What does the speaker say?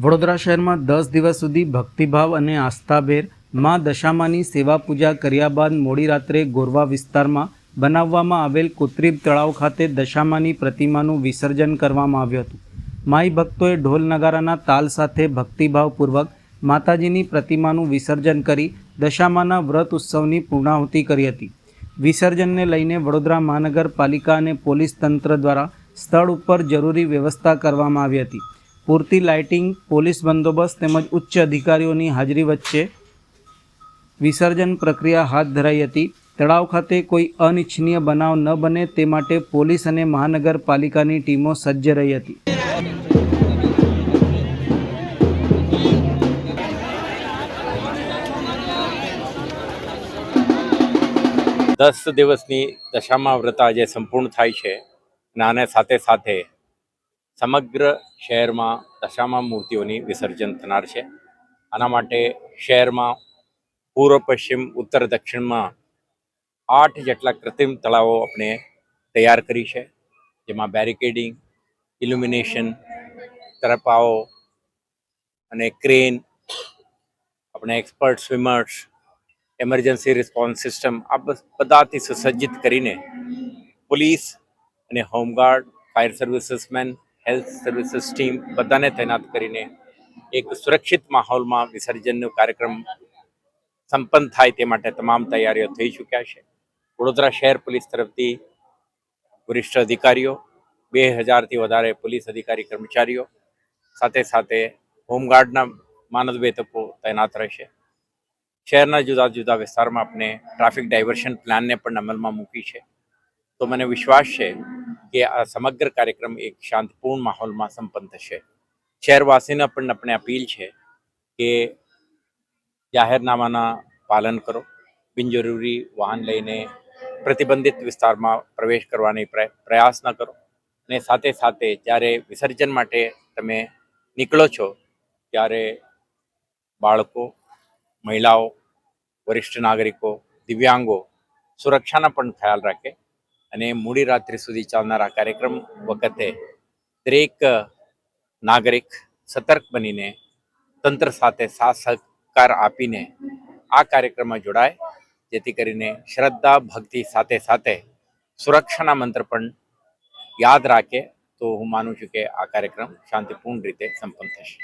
વડોદરા શહેરમાં 10 દિવસ સુધી ભક્તિભાવ અને આસ્થાભેર મા દશામાની સેવા પૂજા કર્યા બાદ મોડી રાત્રે ગોરવા વિસ્તારમાં બનાવવામાં આવેલ કૃત્રિમ તળાવ ખાતે દશામાની પ્રતિમાનું વિસર્જન કરવામાં આવ્યું હતું. માઈ ભક્તોએ ઢોલ નગારાના તાલ સાથે ભક્તિભાવપૂર્વક માતાજીની પ્રતિમાનું વિસર્જન કરી દશામાના વ્રત ઉત્સવની પૂર્ણાહુતિ કરી હતી. વિસર્જનને લઈને વડોદરા મહાનગરપાલિકા અને પોલીસ તંત્ર દ્વારા સ્થળ ઉપર જરૂરી વ્યવસ્થા કરવામાં આવી હતી. પૂરતી લાઇટિંગ, પોલીસ બંદોબસ્ત તેમજ ઉચ્ચ અધિકારીઓની હાજરી વચ્ચે વિસર્જન પ્રક્રિયા હાથ ધરાઈ હતી. તળાવ ખાતે કોઈ અનિચ્છનીય બનાવ ન બને તે માટે પોલીસ અને મહાનગરપાલિકાની ટીમો સજ્જ રહી હતી. 10 દિવસની દશામા વ્રત આજે સંપૂર્ણ થાય છે અને આને સાથે સાથે સમગ્ર શહેરમાં દશામા મૂર્તિઓની વિસર્જન થનાર છે. આના માટે શહેરમાં પૂર્વ, પશ્ચિમ, ઉત્તર, દક્ષિણમાં 8 જેટલા કૃત્રિમ તળાવો આપણે તૈયાર કરી છે, જેમાં બેરિકેડિંગ, ઇલ્યુમિનેશન, તરપાઓ અને ક્રેન, આપણે expert swimmers, emergency response system આ બધાથી સુસજ્જિત કરીને પોલીસ અને home guard, fire servicesmen, health services team બધાને તૈનાત કરીને એક સુરક્ષિત માહોલમાં વિસર્જનનો કાર્યક્રમ સંપન્ન થાય તે માટે તમામ તૈયારીઓ થઈ ચૂક્યા છે. વડોદરા શહેર પોલીસ તરફથી વરિષ્ઠ અધિકારીઓ, 2000થી વધારે પોલીસ અધિકારી કર્મચારીઓ, સાથે સાથે હોમગાર્ડના માનદ તત્વો તૈનાત રહેશે. શહેરના જુદા જુદા વિસ્તારમાં આપણે ટ્રાફિક ડાયવર્શન પ્લાનને પણ અમલમાં મૂકી છે. તો મને વિશ્વાસ છે કે આ સમગ્ર કાર્યક્રમ એક શાંતિપૂર્ણ માહોલમાં સંપન્ન થશે. શહેરવાસીને પણ આપણે અપીલ છે કે જાહેરનામાના પાલન કરો, બિનજરૂરી વાહન લઈને પ્રતિબંધિત વિસ્તારમાં પ્રવેશ કરવાની પ્રયાસ ન કરો, અને સાથે સાથે જ્યારે વિસર્જન માટે તમે નીકળો છો ત્યારે બાળકો, મહિલાઓ, વરિષ્ઠ નાગરિકો, દિવ્યાંગો સુરક્ષાના પણ ખ્યાલ રાખે અને મોડી રાત્રિ સુધી ચાલનારા કાર્યક્રમ વખતે દરેક નાગરિક સતર્ક બનીને તંત્ર સાથે સાથ સહકાર આપીને આ કાર્યક્રમમાં જોડાય, જેથી કરીને શ્રદ્ધા, ભક્તિ સાથે સાથે સુરક્ષાના મંત્ર પણ યાદ રાખે. તો હું માનું છું કે આ કાર્યક્રમ શાંતિપૂર્ણ રીતે સંપન્ન થશે.